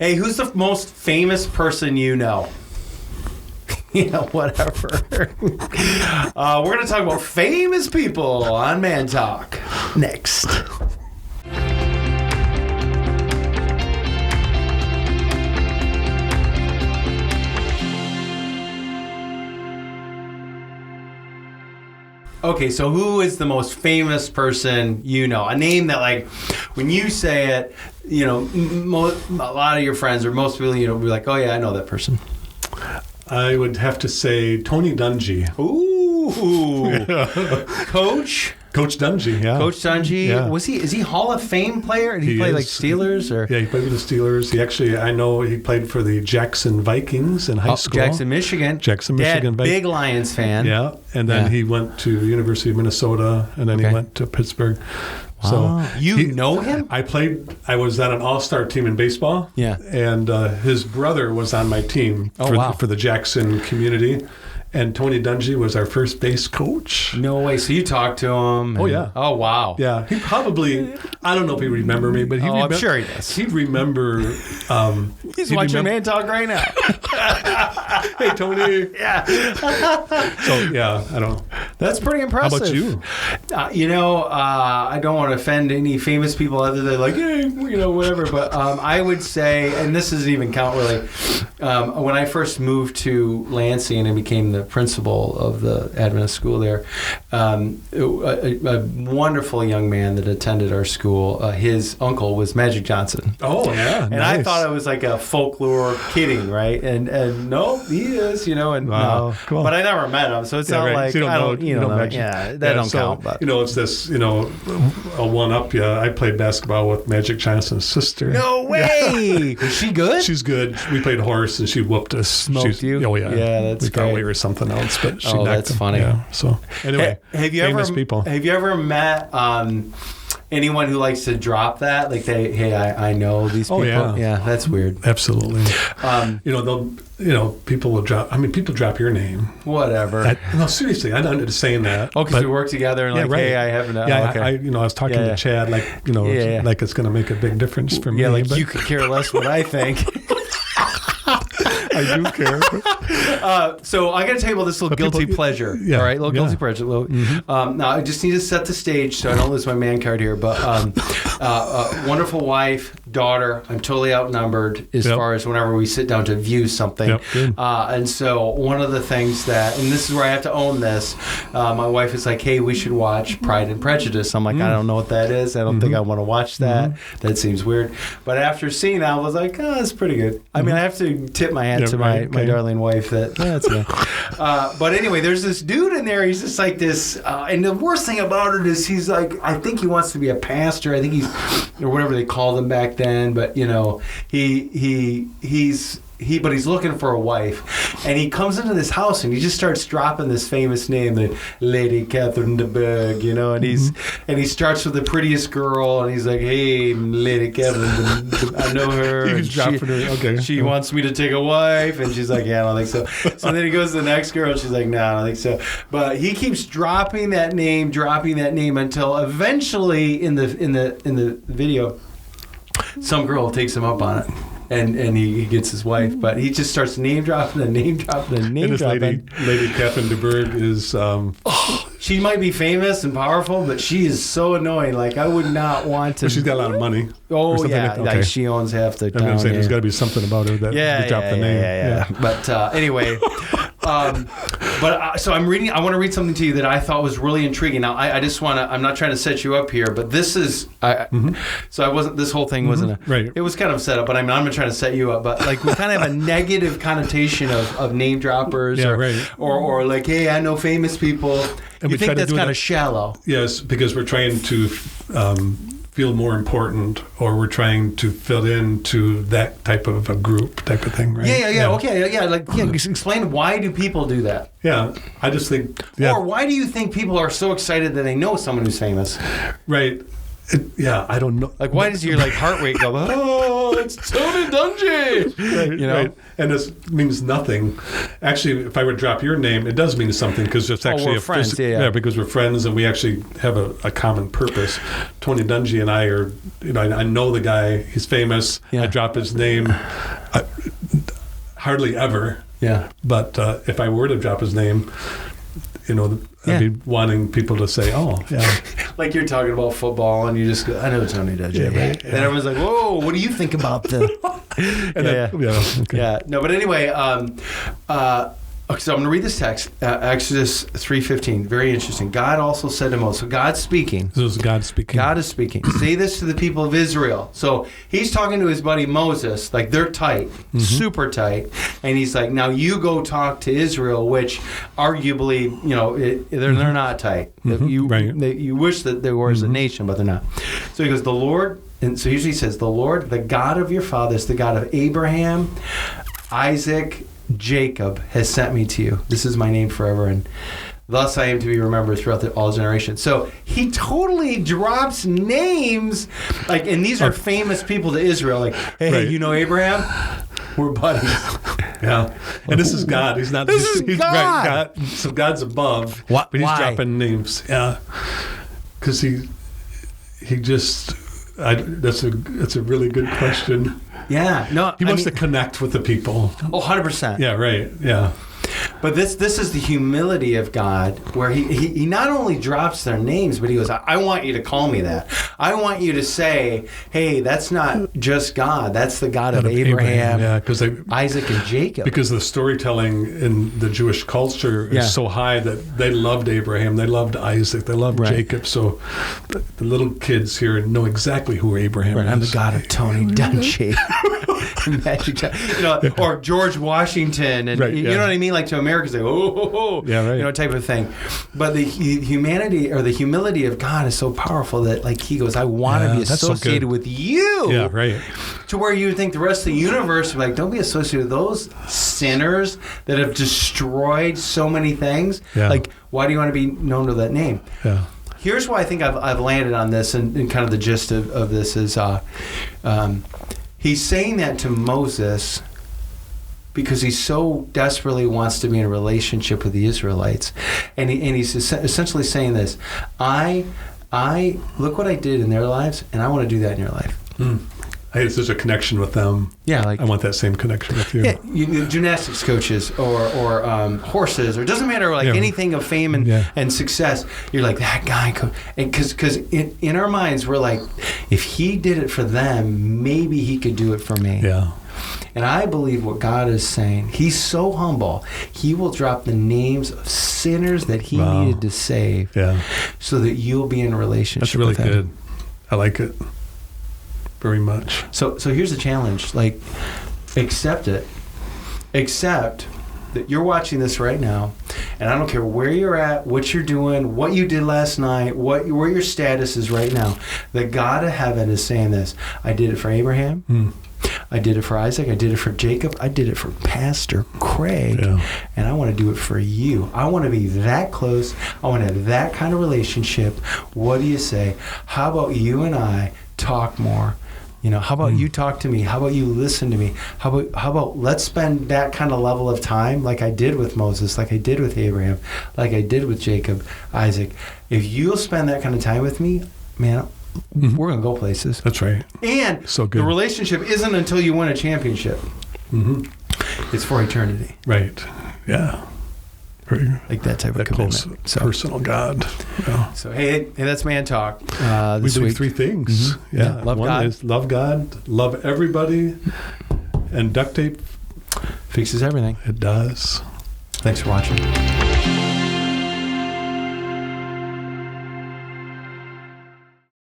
Hey, who's the most famous person you know? Whatever. We're going to talk about famous people on Man Talk next. Okay, so who is the most famous person you know? A name that, like, when you say it, a lot of your friends or most people, be like, oh, yeah, I know that person. I would have to say Tony Dungy. Ooh. Coach? Coach Dungy, yeah. Coach Dungy. Yeah. Is he Hall of Fame player? Did he play like Steelers? Or? Yeah, he played with the Steelers. I know he played for the Jackson Vikings in high school. Jackson, Michigan. Dad, big Lions fan. Yeah, and then he went to University of Minnesota, and then he went to Pittsburgh. So you know him? I was on an all-star team in baseball. Yeah. And his brother was on my team for the Jackson community. And Tony Dungy was our first base coach. No way. So you talked to him? Oh, yeah. Oh, wow. Yeah. He probably, I don't know if he remember me, but I'm sure he does. He'd remember. He's watching Man Talk right now. Hey, Tony. Yeah. So, yeah, I don't know. That's pretty impressive. How about you? I don't want to offend any famous people other than like, hey, whatever. But I would say, and this doesn't even count really, when I first moved to Lansing and became the principal of the Adventist school there, a wonderful young man that attended our school, his uncle was Magic Johnson. Oh, yeah. And nice. I thought it was like a folklore kidding, right? And no, he is, and wow, no. Cool. But I never met him, so it's not like so I don't, know Magic. Yeah, that don't count. But it's this, a one-up. Yeah, I played basketball with Magic Johnson's sister. No way! Is she good? She's good. We played horse, and she whooped us. Smoked you? Oh, yeah. Yeah, that's we great. thought we were something else, but she knocked that's him. funny. Yeah, so, anyway, have you ever met anyone who likes to drop that? Like, I know these people. Oh, yeah, that's weird. Absolutely. People will drop. People drop your name. Whatever. No, seriously, I'm not just saying that. Oh, because we work together and hey, I have no. Yeah, okay. I was talking to Chad, like it's going to make a big difference for me. Yeah, like you could care less what I think. I do care. So I got to tell you about this little guilty pleasure. Yeah, all right, guilty pleasure. Now I just need to set the stage so I don't lose my man card here. But wonderful wife, daughter. I'm totally outnumbered as far as whenever we sit down to view something. And so one of the things that, and this is where I have to own this, my wife is like, hey, we should watch Pride and Prejudice. I'm like, I don't know what that is. I don't think I want to watch that. That seems weird. But after seeing that, I was like, oh, that's pretty good. I mean, I have to tip my hat to my darling wife that's good. But anyway, there's this dude in there. He's just like this. And the worst thing about it is he's like, I think he wants to be a pastor. I think he's, or whatever they called him back then. But, but he's looking for a wife, and he comes into this house and he just starts dropping this famous name, the Lady Catherine de Bourgh, and he starts with the prettiest girl, and he's like, hey, Lady Catherine, I know her. She wants me to take a wife, and she's like, yeah, I don't think so. So then he goes to the next girl, and she's like, no, I don't think so. But he keeps dropping that name until eventually in the video, some girl takes him up on it. And he gets his wife, but he just starts name dropping. And Lady Catherine de Bourgh is. She might be famous and powerful, but she is so annoying. Like, I would not want to. But she's got a lot of money. Oh yeah, like she owns half the town. I'm saying there's got to be something about her that you drop the name. Yeah. But anyway. So I'm reading. I want to read something to you that I thought was really intriguing. Now, I just want to. I'm not trying to set you up here, but this is. So I wasn't. This whole thing wasn't. Right. It was kind of set up, but I'm not trying to set you up. But like we kind of have a negative connotation of name droppers, or like, hey, I know famous people. And you think that's kind of shallow? Yes, because we're trying to. Feel more important, or we're trying to fit into that type of a group type of thing, right? Yeah. Okay, explain, why do people do that? Yeah, I just think... Or why do you think people are so excited that they know someone who's famous? Right. I don't know. Like, why does your heart rate go, oh, it's Tony Dungy. Right, You know? right. And this means nothing. Actually, if I would drop your name, it does mean something because it's actually we're friends, yeah. because we're friends and we actually have a common purpose. Tony Dungy and I are, I know the guy. He's famous. Yeah. I drop his name hardly ever. Yeah. But if I were to drop his name, I'd be wanting people to say, "Oh, yeah." Like you're talking about football, and you just go, "I know Tony Dungy." Yeah, right, And everyone's like, "Whoa, what do you think about the?" Okay. No, but anyway, okay, so I'm going to read this text, Exodus 3:15. Very interesting. God also said to Moses. So God's speaking. This is God speaking. God is speaking. Say this to the people of Israel. So he's talking to his buddy Moses, like they're tight, super tight, and he's like, "Now you go talk to Israel," which arguably, they're not tight. You wish that they were as a nation, but they're not. So he goes, "The Lord," and so usually he says, "The Lord, the God of your fathers, the God of Abraham, Isaac, Jacob has sent me to you. This is my name forever, and thus I am to be remembered throughout all generations." So he totally drops names, and these are famous people to Israel. Like, hey, Right. you know Abraham? We're buddies. Yeah. And this is God. He's not. This is he's God. Right, God. So God's above. What? But he's Why? dropping names. Yeah. Because he just. That's a really good question. Yeah. No, He wants to connect with the people. 100%. Yeah. Right. Yeah. But this is the humility of God, where he not only drops their names, but he goes, I want you to call me that. I want you to say, hey, that's not just God. That's the God of Abraham, yeah, because Isaac, and Jacob. Because the storytelling in the Jewish culture is so high that they loved Abraham, they loved Isaac, they loved Jacob. So the little kids here know exactly who Abraham is. I'm the God of Tony Dungy. Or George Washington, and you know what I mean? Like to Americans, like type of thing. But the humanity or the humility of God is so powerful that he goes, I want to be associated with you. Yeah, right. To where you would think the rest of the universe would be like, don't be associated with those sinners that have destroyed so many things. Yeah. Like, why do you want to be known to that name? Yeah. Here's why I think I've landed on this, and kind of the gist of this is he's saying that to Moses because he so desperately wants to be in a relationship with the Israelites. And he's essentially saying this, I look what I did in their lives, and I want to do that in your life. I had such a connection with them. Yeah, I want that same connection with you. Yeah, gymnastics coaches or horses, or it doesn't matter, anything of fame and success. You're like, that guy, because in our minds we're like, if he did it for them, maybe he could do it for me. Yeah. And I believe what God is saying, he's so humble, he will drop the names of sinners that he needed to save so that you'll be in a relationship with him. That's really good. I like it very much. So here's the challenge. Accept it. Accept that you're watching this right now, and I don't care where you're at, what you're doing, what you did last night, where your status is right now. The God of heaven is saying this. I did it for Abraham. I did it for Isaac. I did it for Jacob. I did it for Pastor Craig. And I want to do it for you. I want to be that close. I want to have that kind of relationship. What do you say? How about you and I talk more? How about you talk to me? How about you listen to me? How about let's spend that kind of level of time like I did with Moses, like I did with Abraham, like I did with Jacob, Isaac. If you'll spend that kind of time with me, man, we're going to go places. That's right. And so good. The relationship isn't until you win a championship. It's for eternity. Right. Yeah. Like that type of commitment. Close, personal God. Yeah. So hey, that's Man Talk. We do 3 things. Yeah. Love One God. is love God, love everybody, and duct tape fixes everything. It does. Thanks for watching.